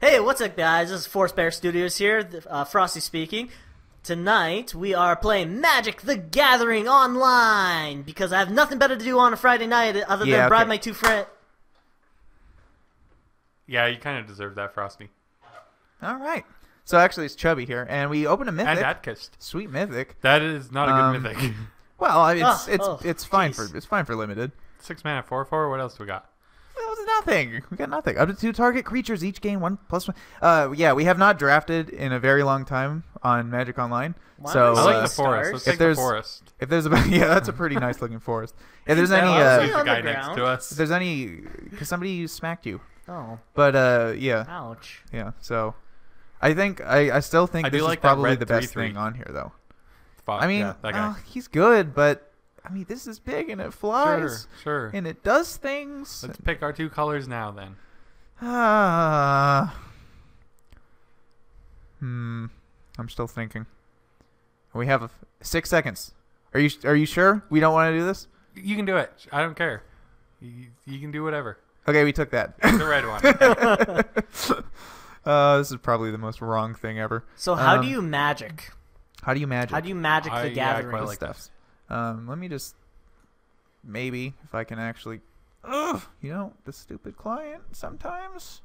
Hey, what's up, guys? This is Force Bear Studios here, Frosty speaking. Tonight, we are playing Magic the Gathering online, because I have nothing better to do on a Friday night other than bribe my two friends. Yeah, you kind of deserve that, Frosty. All right. So actually, it's Chubby here, and we open a mythic. And Atkst. Sweet mythic. That is not a good mythic. Well, it's fine for limited. 6 mana, 4/4. What else do we got? Well, it's nothing. We got nothing. Up to 2 target creatures each gain 1/1. Yeah, we have not drafted in a very long time on Magic Online. Wow, so I like the forest. Let's take the forest. If there's that's a pretty nice looking forest. If there's any, the guy next to us. if there's any, because somebody smacked you. Oh. But yeah. Ouch. Yeah. So, I think I still think this is probably the best thing on here, though. I mean, yeah, that guy. He's good, but I mean, this is big and it flies. Sure. And it does things. Let's pick our 2 colors now, then. I'm still thinking. We have 6 seconds. Are you sure we don't want to do this? You can do it. I don't care. You can do whatever. Okay, we took that. The red one. This is probably the most wrong thing ever. So how do you magic? How do you magic? How do you magic the gathering? quite like stuff? Let me just maybe if I can actually. The stupid client sometimes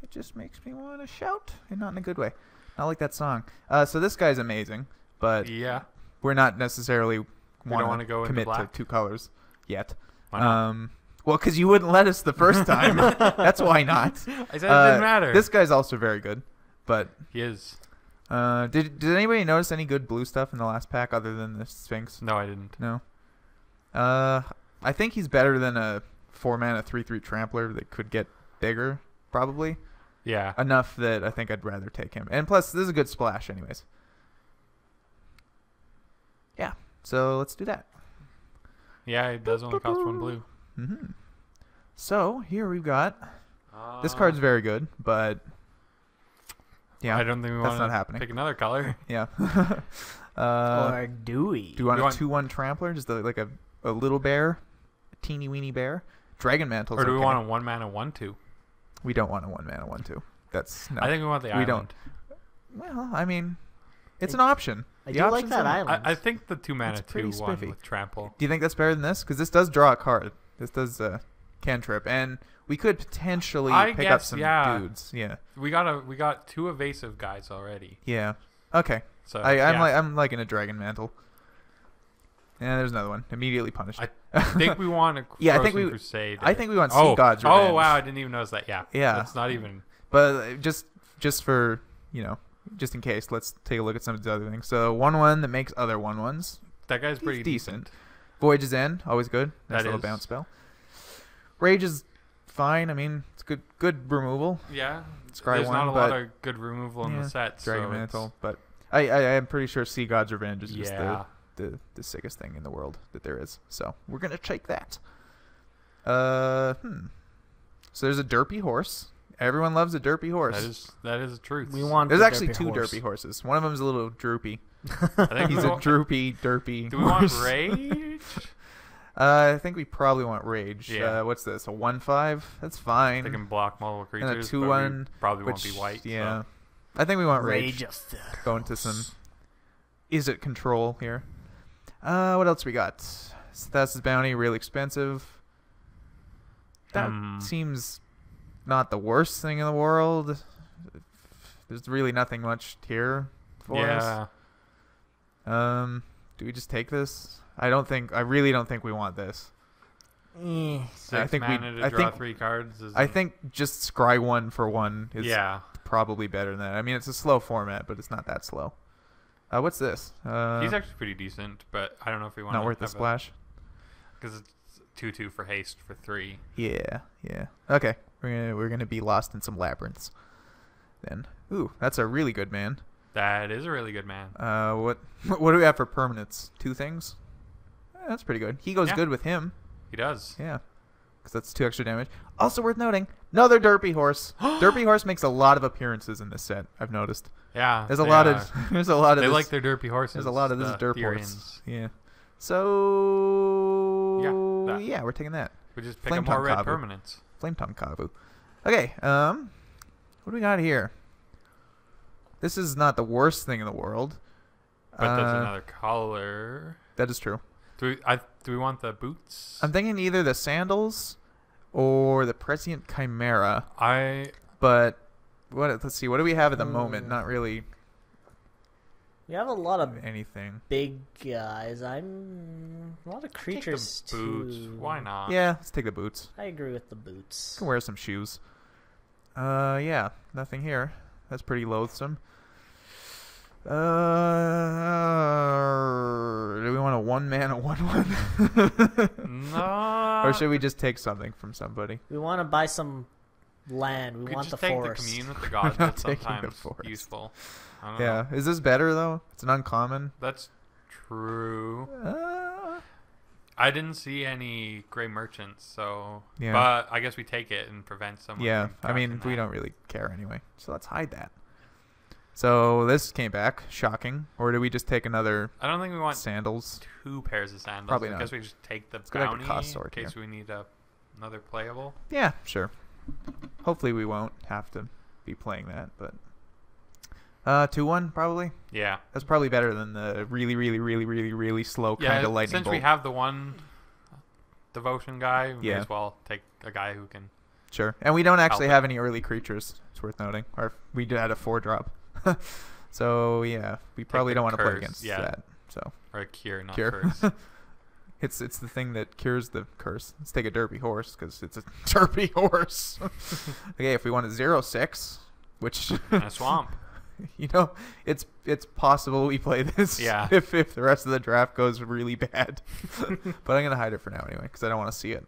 it just makes me want to shout, and not in a good way. Not like that song. So this guy's amazing, but yeah, we're not necessarily want to go commit into to 2 colors yet. Why not? Well, because you wouldn't let us the first time. That's why not. I said it didn't matter. This guy's also very good, but he is. Did anybody notice any good blue stuff in the last pack other than the Sphinx? No, I didn't. No. I think he's better than a 4-mana 3/3 Trampler that could get bigger, probably. Yeah. Enough that I think I'd rather take him. And plus, this is a good splash anyways. Yeah, so let's do that. Yeah, it does only cost 1 blue. Mm-hmm. So, here we've got... this card's very good, but... Yeah, I don't think we want to pick another color. Yeah. Or do we? Do you want a 2/1 Trampler? Just like a little bear? A teeny weeny bear? Dragon Mantle's Or do we okay. want a 1-mana 1/2? We don't want a 1-mana 1/2. That's no. I think we want the island. We don't. Well, I mean, it's an option. I do like that island. I think the 2-mana pretty 2/1 spiffy. with trample. Do you think that's better than this? Because this does draw a card. This does cantrip, and we could potentially pick up some dudes. Yeah. We got 2 evasive guys already. Yeah. Okay. So I'm liking a Dragon Mantle. Yeah, there's another one. Immediately punished. I think we want a Crusade. I think we want Sea God's Revenge. Oh wow, I didn't even notice that. Yeah. Yeah. That's not even. But just for just in case, let's take a look at some of the other things. So 1/1 that makes other 1/1s. That guy's pretty decent. Voyage's End, always good. Nice little bounce spell. Rage is fine. I mean, it's good removal. Yeah. Scry There's 1, not a lot of good removal in the set. Dragon Mantle, but I am pretty sure Sea God's Revenge is just the sickest thing in the world that there is. So we're gonna take that. So there's a derpy horse. Everyone loves a derpy horse. That is the truth. There's actually 2 derpy horses. One of them's a little droopy. I think He's a droopy, derpy. Do we want Rage? I think we probably want Rage. Yeah. What's this? A 1/5? That's fine. They can block multiple creatures. And a 2/1 probably won't be white. Yeah. So. I think we want Rage. Rage of Theros. Go into some. Is it control here? What else we got? Stasis Bounty, really expensive. That seems not the worst thing in the world. There's really nothing much here for us. Do we just take this? I really don't think we want this. 6 mana to draw 3 cards. I think just scry 1 for 1 is probably better than that. I mean, it's a slow format, but it's not that slow. What's this? He's actually pretty decent, but I don't know if we want. Not worth the splash. Because it's 2/2 for haste for 3. Yeah. Okay, we're gonna be lost in some labyrinths. Then, ooh, that's a really good man. That is a really good man. What do we have for permanents? 2 things. That's pretty good. He goes good with him. He does. Yeah. Because that's 2 extra damage. Also worth noting, another derpy horse. Derpy horse makes a lot of appearances in this set, I've noticed. Yeah. There's a lot of They like their derpy horses. There's a lot of this derp horse. Yeah. So yeah, we're taking that. We just pick up more red permanents. Flame Tongue Kavu. Okay, What do we got here? This is not the worst thing in the world. But there's another color. That is true. Do we want the boots? I'm thinking either the sandals or the Prescient Chimera. But let's see. What do we have at the moment? Not really. We have a lot of anything. Big guys. A lot of creatures take the boots. too. Why not? Yeah, let's take the boots. I agree with the boots. Can wear some shoes. Yeah, nothing here. That's pretty loathsome. Do we want a 1-man, a 1/1? No. Or should we just take something from somebody? We want to buy some land. We want the forest. Just take the commune with the gods. That's sometimes useful. I don't know. Is this better though? It's an uncommon. That's true. I didn't see any gray merchants, so yeah. But I guess we take it and prevent someone. Yeah, I mean we don't really care anyway, so let's hide that. So this came back, shocking. Or do we just take another? I don't think we want sandals. 2 pairs of sandals. Probably not. I guess we just take the Let's bounty in case we need another playable. Yeah, sure. Hopefully we won't have to be playing that, but 2/1 probably. Yeah, that's probably better than the really slow kind of lightning bolt. Since we have the one devotion guy, we may Yeah. as well take a guy who can. Sure, and we don't actually have any early creatures. It's worth noting. Or we did add a 4-drop. So yeah, we probably don't want to play against that. So or a cure, not curse. It's the thing that cures the curse. Let's take a derpy horse because it's a derpy horse. Okay, if we want a 0/6, which and a swamp. You know, it's possible we play this. Yeah. If the rest of the draft goes really bad, but I'm gonna hide it for now anyway because I don't want to see it.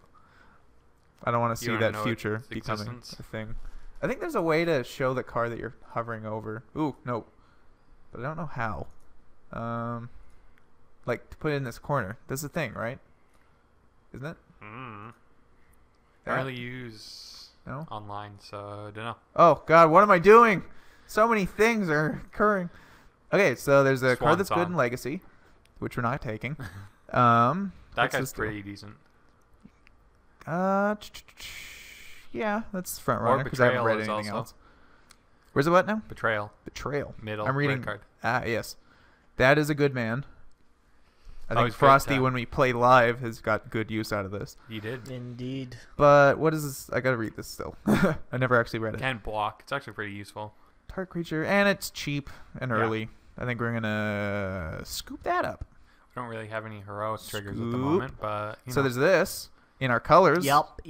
I don't want to see that future becoming a thing. I think there's a way to show the card that you're hovering over. Ooh, no. But I don't know how. Like to put it in this corner. That's the thing, right? Isn't it? I don't really use online, so I don't know. Oh, God, what am I doing? So many things are occurring. Okay, so there's a card that's good in Legacy, which we're not taking. That guy's pretty decent. Yeah, that's front runner because I haven't read anything else. Where's it what now? Betrayal. Middle. I'm reading. Card. Yes. That is a good man. I think Frosty, when we play live, has got good use out of this. He did. Indeed. But what is this? I gotta read this still. I never actually read it. Can't block. It's actually pretty useful. Target creature, and it's cheap and early. I think we're gonna scoop that up. We don't really have any heroic triggers at the moment, but so there's this in our colors. Yup.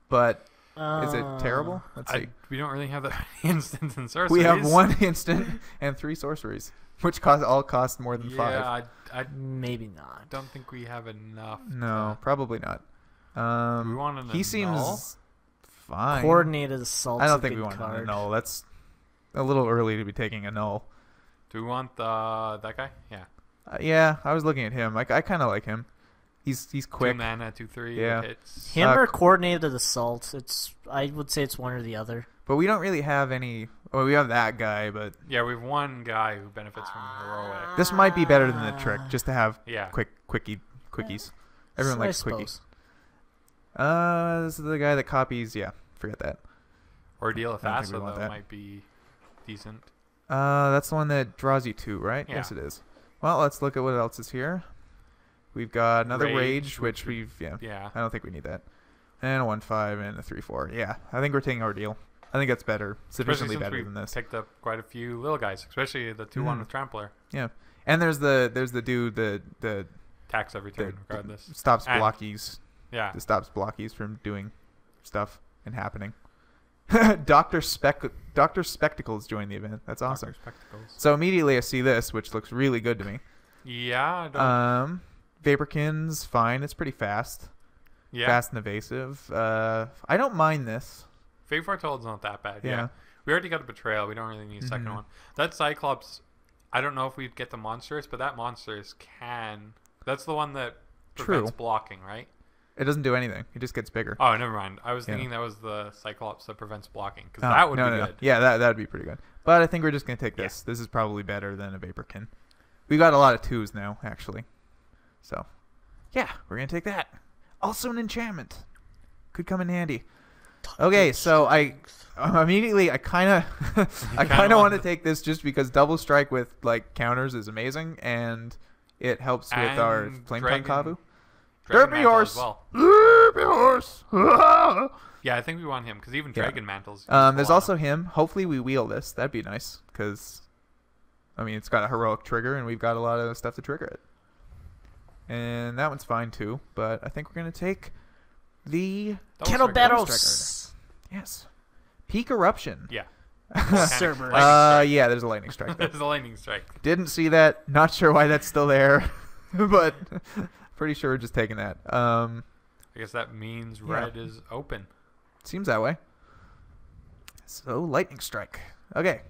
But is it terrible? Let's see. We don't really have that many instants and sorceries. We have 1 instant and 3 sorceries, which all cost more than 5. Yeah, I maybe not. Don't think we have enough. No, probably not. We want an he seems fine. Coordinated assault. I don't think we want a null. That's a little early to be taking a null. Do we want that guy? Yeah. Yeah, I was looking at him. I kind of like him. He's quick. 2 mana, 2/3. Yeah. Hits. Him or coordinated assault. I would say it's one or the other. But we don't really have any. Well, we have that guy, but yeah, we have one guy who benefits from heroic. This might be better than the trick, just to have quickies. Everyone likes quickies. This is the guy that copies. Yeah, forget that. Ordeal of Fassa though might be decent. That's the one that draws you 2, right? Yeah. Yes, it is. Well, let's look at what else is here. We've got another Rage, which we've I don't think we need that. And a 1/5 and a 3/4. Yeah, I think we're taking Ordeal. I think that's better, sufficiently better than this. Picked up quite a few little guys, especially the 2/1 with Trampler. Yeah, and there's the dude the attacks every turn regardless. Stops blockies. Yeah, it stops blockies from doing stuff and happening. Dr. Spectacles joined the event. That's awesome. So immediately I see this, which looks really good to me. Yeah. Vaporkin's fine. It's pretty fast. Yeah. Fast and evasive. I don't mind this. Fate Foretold's not that bad. Yeah. We already got a Betrayal. We don't really need a second one. That Cyclops, I don't know if we'd get the Monstrous, but that Monstrous can. That's the one that prevents blocking, right? It doesn't do anything. It just gets bigger. Oh, never mind. I was thinking that was the Cyclops that prevents blocking, because that would be good. Yeah, that would be pretty good. But I think we're just going to take this. This is probably better than a Vaporkin. We got a lot of 2s now, actually. So, yeah, we're going to take that. Also an enchantment. Could come in handy. Okay, so I immediately I kind of want to take this just because double strike with like counters is amazing and it helps with our flame tongue Kavu. Derpy horse. Well. Derpy horse. Yeah, I think we want him because even Dragon Mantles. There's also him. Hopefully we wheel this. That'd be nice because, I mean, it's got a heroic trigger and we've got a lot of stuff to trigger it. And that one's fine too. But I think we're gonna take the Kettlebaros. Yes. Peak Eruption. Yeah. Yeah, there's a lightning strike. There's a lightning strike. Didn't see that. Not sure why that's still there, but pretty sure we're just taking that. I guess that means red is open. Seems that way. So lightning strike. Okay,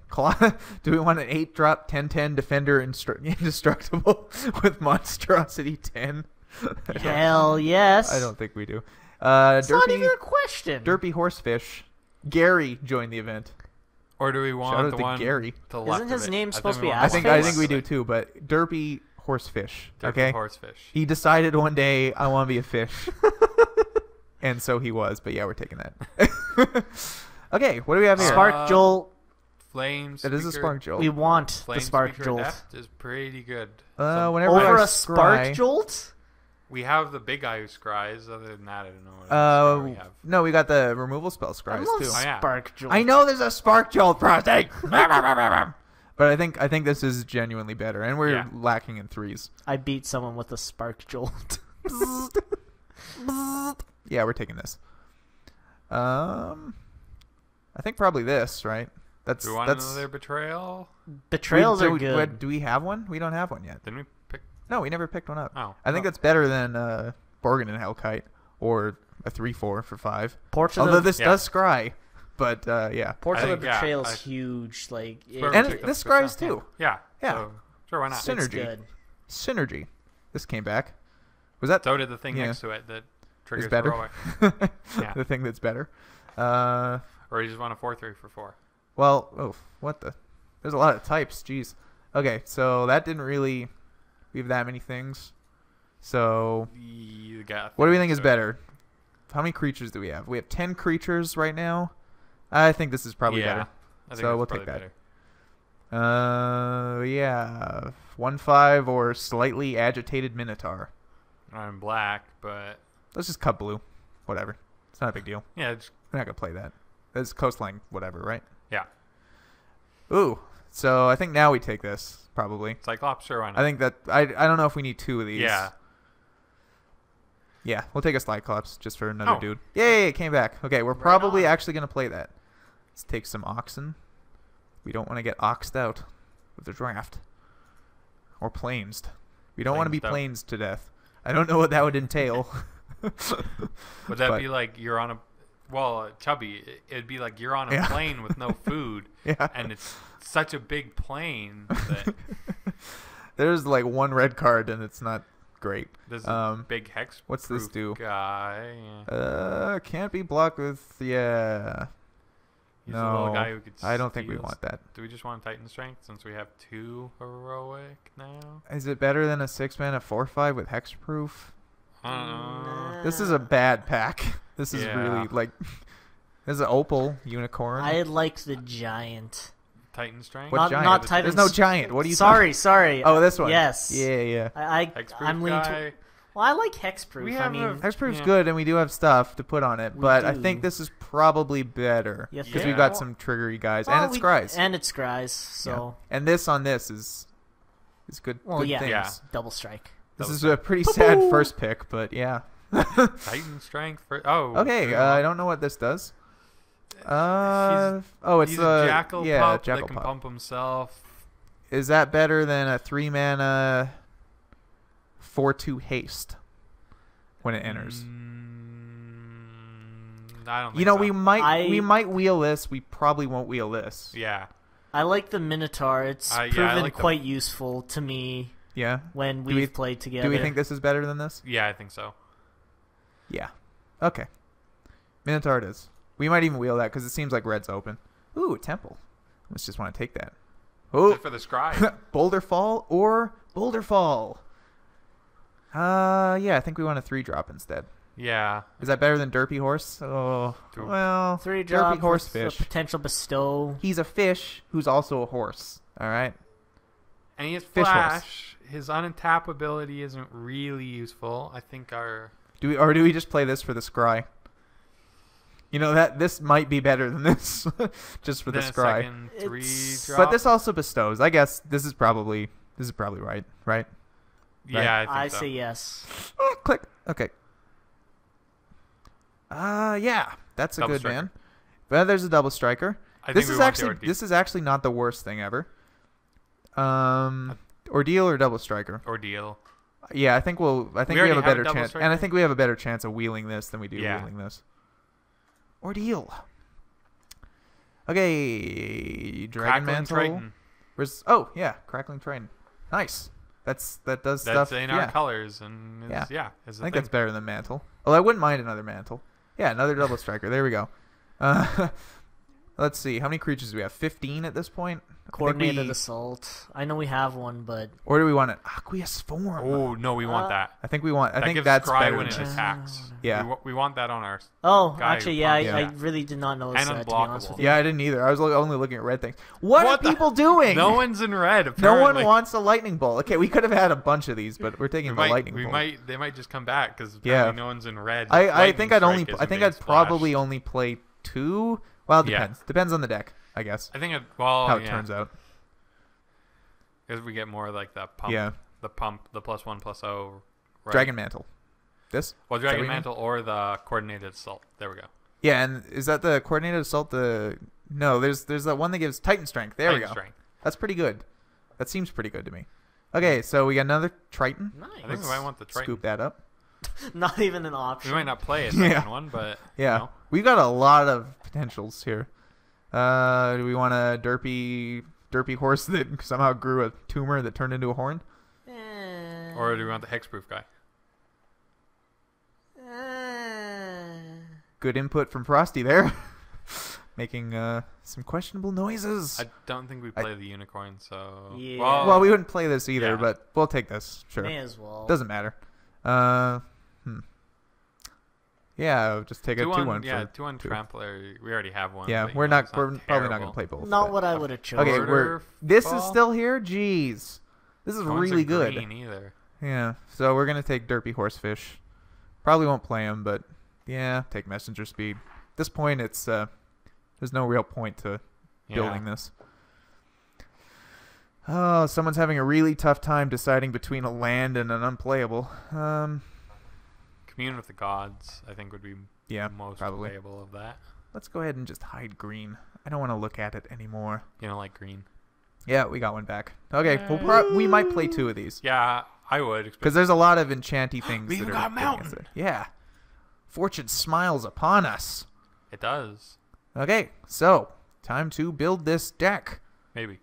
do we want an 8-drop 10/10 defender indestructible with monstrosity 10? Hell yes. I don't think we do. It's not even a question. Derpy Horsefish. Gary joined the event. Or do we want the one Gary? To the left Isn't his of it? name supposed to be I think we do too, but Derpy Horsefish. Derpy Horsefish. He decided one day I want to be a fish. And so he was, but yeah, we're taking that. Okay, what do we have here? Spark Jolt. Flames. It is a Spark Jolt. We want the Spark Jolt. Deft is pretty good. Whenever over I a Spark Jolt? We have the big guy who scries. Other than that, I don't know what we have. No, we got the removal spell scries too. Spark Jolt. I know there's a Spark Jolt, Frosty. But I think this is genuinely better, and we're lacking in 3s. I beat someone with a Spark Jolt. Yeah, we're taking this. I think probably this, right? Do we want another betrayal? Betrayals are good. Do we have one? We don't have one yet. Didn't we pick? No, we never picked one up. Oh, I think that's better than Borgin and Hellkite or a 3/4 for 5. Although this does scry, but yeah. Portrait of Betrayal is huge. Like, and this scries too. Yeah. Yeah. So, sure, why not? Synergy. This came back. Was that? So did the thing next to it that triggers better. heroic. Yeah. The thing that's better. Or you just want a 4/3 for 4. Well, what the? There's a lot of types. Jeez. Okay, so that didn't really. We have that many things. So, what do we think is better? How many creatures do we have? We have 10 creatures right now. I think this is probably better. So we'll take that. Yeah, 1/5 or slightly agitated Minotaur. I'm black, but let's just cut blue. Whatever. It's not a big deal. Yeah, we're not gonna play that. It's coastline, whatever, right? Yeah. Ooh. So I think now we take this probably. Cyclops, sure, why not? I think that I don't know if we need 2 of these. Yeah. Yeah, we'll take a Cyclops just for another dude. Yay, it came back. Okay, we're probably actually gonna play that. Let's take some Oxen. We don't want to get oxed out with the draft. Or planesed. We don't want to be planesed to death. I don't know what that would entail. Would that be like you're on a... Well, Chubby, it'd be like you're on a plane with no food, and it's such a big plane that... There's like 1 red card, and it's not great. There's a big hex. What's this do? Guy. Can't be blocked with... Yeah. He's a little guy who could I don't think we want that. Do we just want Titan Strength since we have 2 heroic now? Is it better than a 6-mana 4/5 with hexproof? This is a bad pack. This is really like... This is an Opal Unicorn. I like the giant. Titan Strength? What giant? Not Titan. There's no giant. What are you Sorry. Oh, this one. Yes. Yeah. I'm leaning to... Well, I like hexproof. Hexproof's good, and we do have stuff to put on it, but I think this is probably better because we've got some triggery guys, and it scries. So and this on this is good. Well, good yeah, things. Double strike. This is a pretty sad first pick, but yeah. Titan Strength for okay. I don't know what this does. It's he's a jackal pup jackal that can pup. pump himself. Is that better than a 3-mana 4/2 haste when it enters? I don't think so. we might wheel this. We probably won't wheel this. Yeah. I like the Minotaur. It's proven quite useful to me. Yeah. When we've played together. Do we think this is better than this? Yeah, I think so. Yeah. Okay. Minotaur it is. We might even wheel that because it seems like red's open. Ooh, Temple. Let's just want to take that. Oh, for the scry. Boulder Fall or Boulder Fall. Yeah, I think we want a 3-drop instead. Yeah. Is that better than Derpy Horse? Oh, well, 3 drop Derpy Horse with fish. Potential bestow. He's a fish who's also a horse. All right. And he has Fish Flash. His untap ability isn't really useful. I think our... Do we just play this for the scry? You know, this might be better than this, just for the scry. Second 3 drop. But this also bestows. I guess this is probably right, right? Yeah, I think so. say yes. Oh, click. Okay. Yeah, that's a Double good striker. man. But there's a double striker. I This think is we want actually the this is actually not the worst thing ever. Ordeal or double striker? ordeal. Yeah, I think we have a already better have a double chance, striker? and I think we have a better chance of wheeling this than we do Yeah. wheeling this. Ordeal. Okay, Dragon Crackling Mantle. Triton. Where's? Oh yeah, Crackling Triton. Nice. That does That's stuff. in yeah. our colors, and Yeah. it's, yeah, it's I think that's better than Mantle. Well, I wouldn't mind another Mantle. Yeah, another double striker. There we go. Let's see. How many creatures do we have? 15 at this point? Coordinated assault. I know we have one, but Or do we want an Aqueous Form? Oh no, we want that. I think we want. I That think gives that's Scry better when than it this. attacks. Yeah. we want that on our. oh, Guy actually, who yeah, pumps. I Yeah. really did not notice And that. To be honest unblockable. with you. Yeah, I didn't either. I was only looking at red things. What are the- people doing? No one's in red. No Apparently. one wants a lightning bolt. Okay, we could have had a bunch of these, but we're taking the lightning bolt. They might just come back because Yeah. no one's in red. I think I'd Lightning Strike isn't I'd being probably splashed. only play 2. Well, it Yeah. depends. Depends on the deck, I guess. I think How it turns out. Because we get more like that pump. Yeah. The pump, the +1/+0. Right? Dragon Mantle. This? Well, Is that what Dragon you mean? Mantle or the Coordinated Assault. There we go. Yeah, and is that the coordinated assault? No, there's that one that gives Titan Strength. There we Titan go. Strength. That's pretty good. That seems pretty good to me. Okay, so we got another Triton. Nice. I think we might want the Triton. Scoop that up. Not even an We option. might not play a second Yeah. one, but Yeah, you know. we got a lot of potentials here. Do we want a derpy horse that somehow grew a tumor that turned into a horn? Or do we want the hexproof guy? Good input from Frosty there. Making some questionable noises. I don't think we play the unicorn, so Yeah. Well, we wouldn't play this either, Yeah. but we'll take this. Sure. May as well. Doesn't matter. Yeah, just take a 2-1. Yeah, for 2-1 two. Trampler. We already have one. Yeah, but, you we're know, not. it's We're probably not terrible. gonna play both. Not but- what I would have chosen. Okay, Order this is fall. still here. Jeez, this is No one's really in good. green either. Yeah, so we're gonna take Derpy Horsefish. Probably won't play him, but yeah, take Messenger Speed. At this point, it's there's no real point to building this. Oh, someone's having a really tough time deciding between a land and an unplayable. Commune with the Gods, I think, would be most probably. playable of that. Let's go ahead and just hide green. I don't want to look at it anymore. You know, like green. Yeah, we got one back. Okay, we might play 2 of these. Yeah, I would. Because there's a lot of enchanty things We that even are got getting Mountain. us there. Yeah. Fortune smiles upon us. It does. Okay, so time to build this deck. Maybe.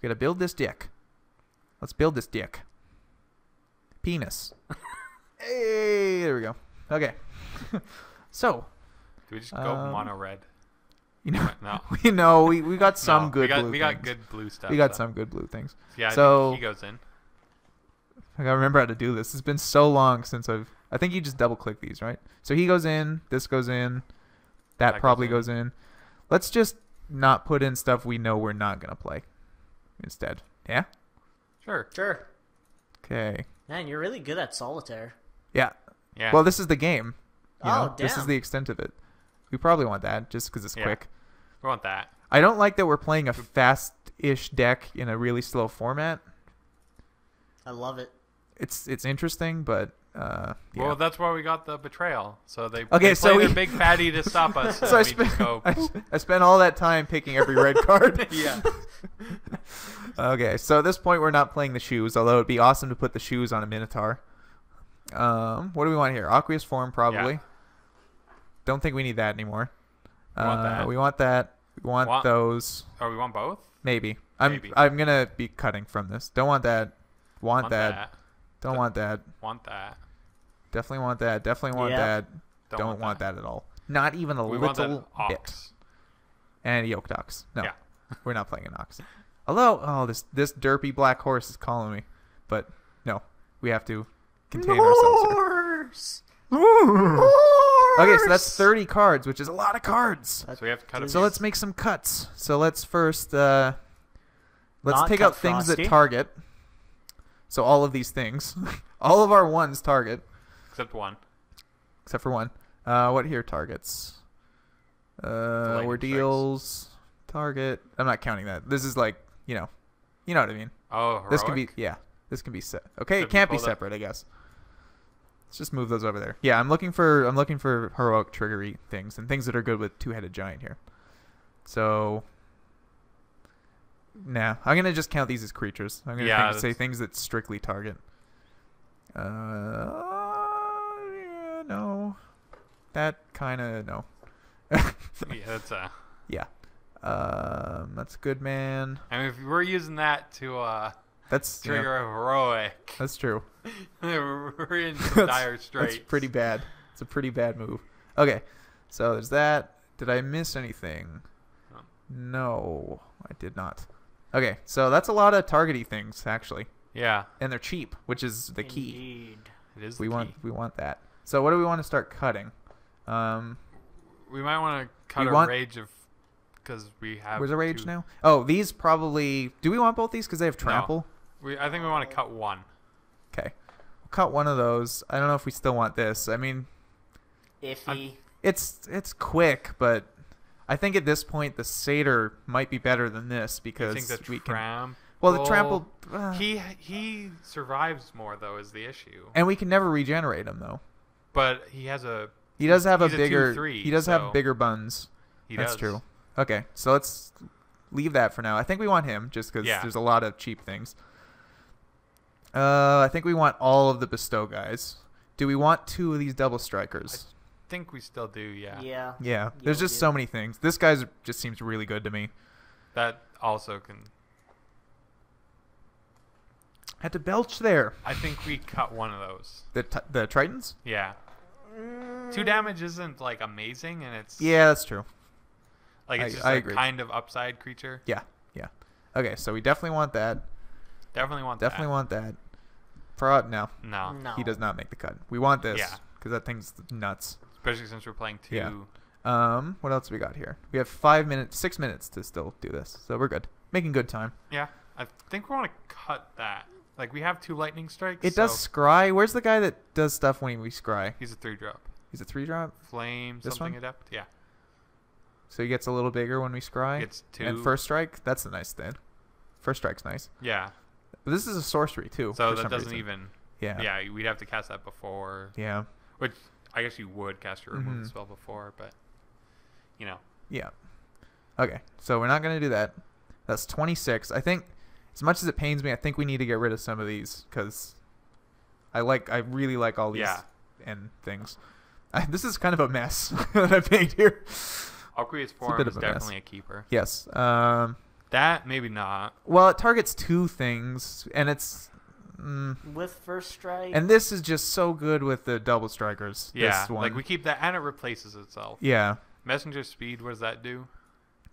Gotta build this deck. Let's build this deck. Penis. Hey, there we go. Okay. So, Do we just go mono red? you know, No. we got some No, good blue we got things. good blue stuff. We got so. some good blue things. Yeah, I So- think he goes in. I gotta remember how to do this. It's been so long since I think you just double click these, right? So he goes in, this goes in, that That probably goes goes in. Let's just not put in stuff we know we're not gonna play instead. Yeah? Sure. Sure. Okay. Man, you're really good at solitaire. Yeah. Yeah. Well, this is the game. You know? Oh, This is damn. the extent of it. We probably want that just because it's Yeah. quick. we want that. I don't like that we're playing a fast-ish deck in a really slow format. I love it. It's interesting, but yeah. Well, that's why we got the betrayal. So they Okay, they so play we- the big fatty to stop us. So I and we just spent go. I spent all that time picking every red card. Yeah. Okay, so at this point we're not playing the shoes, although it'd be awesome to put the shoes on a Minotaur. What do we want here? Aqueous Form, probably. Yeah. Don't think we need that anymore. We want that. We want that. We want those. Oh, we want both. Maybe. Maybe. I'm gonna be cutting from this. Don't want that. Want that. Don't want that. Want that. Definitely want that. Definitely want Yeah. that. Don't want that at all. Not even a We want that little bit. ox. And a yoked ox. No, Yeah. we're not playing an ox. Although, this derpy black horse is calling me, but no, we have to contain ourselves here. Horse. Okay, so that's 30 cards, which is a lot of cards. So we have to cut a So let's make some cuts. So let's first let's take out things that target. So all of these things, all of our ones target, except one. Except for one. What here targets? Ordeals, target. I'm not counting that. This is like, you know what I mean. Oh, heroic? This can be, this can be set. Okay, it can't be separate, I guess. Let's just move those over there. Yeah, I'm looking for heroic triggery things and things that are good with two-headed giant here. So, nah, I'm gonna just count these as creatures. I'm gonna say things that strictly target. Yeah, no, that kind of no. Yeah, that's yeah. That's good, man. I mean, if we're using that to that's trigger a heroic. That's true. We're in some dire straits. That's pretty bad. It's a pretty bad move. Okay, so there's that. Did I miss anything? No, I did not. Okay, so that's a lot of targety things actually. Yeah, and they're cheap, which is the key. It is. We want that. So what do we want to start cutting? We might want to cut a rage of. Because we have. Where's a rage now? Oh, these probably. Do we want both these? Because they have trample. No. I think we want to cut one. Okay, we'll cut one of those. I don't know if we still want this. I mean, iffy. It's quick, but I think at this point the satyr might be better than this because you think we can. Well, the trample. He survives more though is the issue. And we can never regenerate him though. But he has a. He does have a bigger. 2/3, he does have bigger buns. That's true. Okay, so let's leave that for now. I think we want him just because there's a lot of cheap things. I think we want all of the bestow guys. Do we want 2 of these double strikers? I think we still do, yeah. Yeah, there's just so many things. This guy just seems really good to me. That also can... Had to belch there. I think we cut one of those. The Tritons? Yeah. 2 damage isn't, like, amazing, and it's... Yeah, that's true. Like, it's just a kind of upside creature. Yeah. Okay, so we definitely want that. Definitely want that. No. He does not make the cut. We want this. Yeah. Because that thing's nuts. Especially since we're playing 2. Yeah. What else we got here? We have 6 minutes to still do this. So we're good. Making good time. Yeah. I think we want to cut that. Like, we have 2 lightning strikes. It does scry. Where's the guy that does stuff when we scry? He's a 3-drop. He's a 3-drop? Flame, this something one? adept. Yeah. So he gets a little bigger when we scry? It's 2. And first strike? That's a nice thing. First strike's nice. Yeah. But this is a sorcery, too. So that doesn't even... Yeah. Yeah, we'd have to cast that before. Yeah. Which, I guess you would cast your remove spell before, but... You know. Yeah. Okay, so we're not going to do that. That's 26. I think, as much as it pains me, I think we need to get rid of some of these, because I really like all these and things. This is kind of a mess that I've made here. Aqueous Form is definitely a keeper. Yes. That, maybe not. Well, it targets 2 things, and it's... with first strike. And this is just so good with the double strikers. Yeah, this one. Like we keep that, and it replaces itself. Yeah. Messenger Speed, what does that do?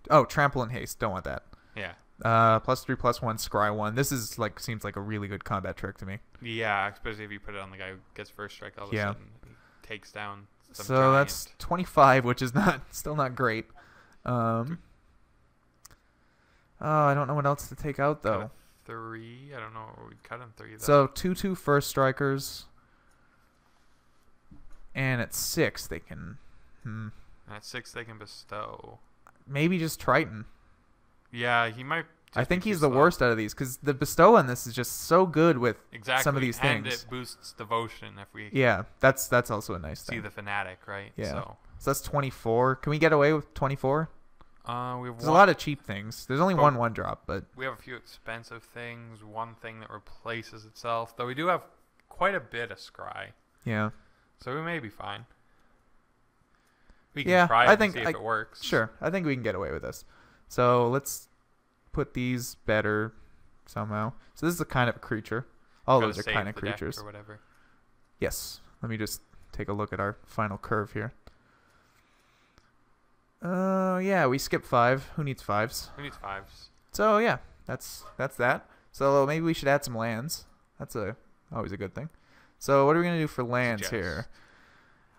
Oh, Trample and Haste. Don't want that. Yeah. +3/+1, scry 1. This is seems like a really good combat trick to me. Yeah, especially if you put it on the guy who gets first strike all of a sudden. He takes down some So that's 25, which is still not great. I don't know what else to take out though. 3. I don't know. We cut him 3 though. So 2/2 first strikers. And at 6 they can At 6 they can bestow. Maybe just Triton. Yeah, he might. I think he's the worst out of these because the bestow on this is just so good with some of these things. And it boosts devotion if we. Yeah, that's also a nice thing. See the fanatic, right? Yeah. So that's 24. Can we get away with 24? There's a lot of cheap things. There's only one drop, but we have a few expensive things. One thing that replaces itself, though we do have quite a bit of scry. Yeah. So we may be fine. We can try it and see if it works. Sure, I think we can get away with this. So let's put these better somehow. So this is a kind of a creature. All those are kind of creatures. Or whatever. Yes. Let me just take a look at our final curve here. Yeah, we skipped 5. Who needs 5s? Who needs 5s? So yeah, that's that. So maybe we should add some lands. That's always a good thing. So what are we gonna do for lands here?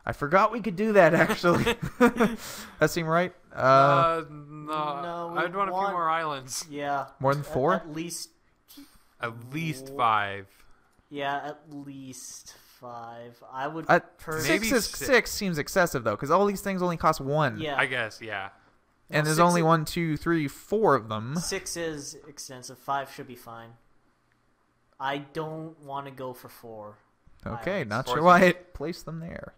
I forgot we could do that, actually. That seem right? No, I'd want a few more islands. Yeah. More than 4? At least. At least 5. Yeah, at least 5. I would. Maybe 6 seems excessive, though, because all these things only cost 1. Yeah. I guess, yeah. And there's only 1, 2, 3, 4 of them. 6 is extensive. 5 should be fine. I don't want to go for 4. Okay, islands. not sure why I placed them there.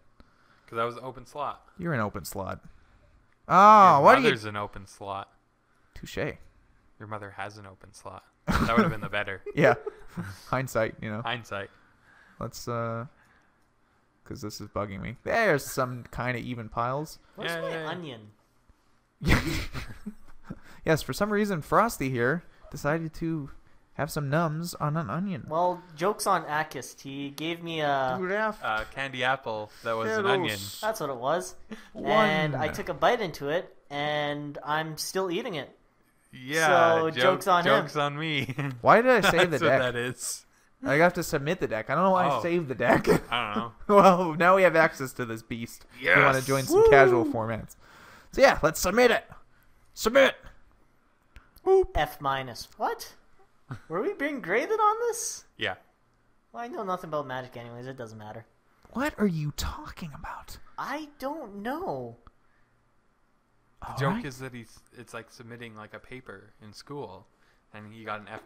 Because that was an open slot. You're an open slot. Oh, what are you? Your mother's an open slot. Touche. Your mother has an open slot. That would have been the better. Yeah. Hindsight, Hindsight. Let's, because this is bugging me. There's some kind of even piles. Where's my onion? Yes, for some reason, Frosty here decided to have some nums on an onion. Well, joke's on Atkst. He gave me a candy apple that was an Theros. onion. That's what it was. 1. And I took a bite into it, and I'm still eating it. Yeah. So joke's on him. Joke's on me. Why did I save the That's deck? what that is. I have to submit the deck. I don't know why I saved the deck. I don't know. Well, now we have access to this beast. Yes. We want to join some casual formats. So yeah, let's submit it. Submit. Boop. F-. What? Were we being graded on this? Yeah. Well, I know nothing about Magic anyways. It doesn't matter. What are you talking about? I don't know. The joke is that it's like submitting like a paper in school, and he got an F-.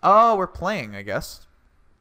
Oh, we're playing, I guess.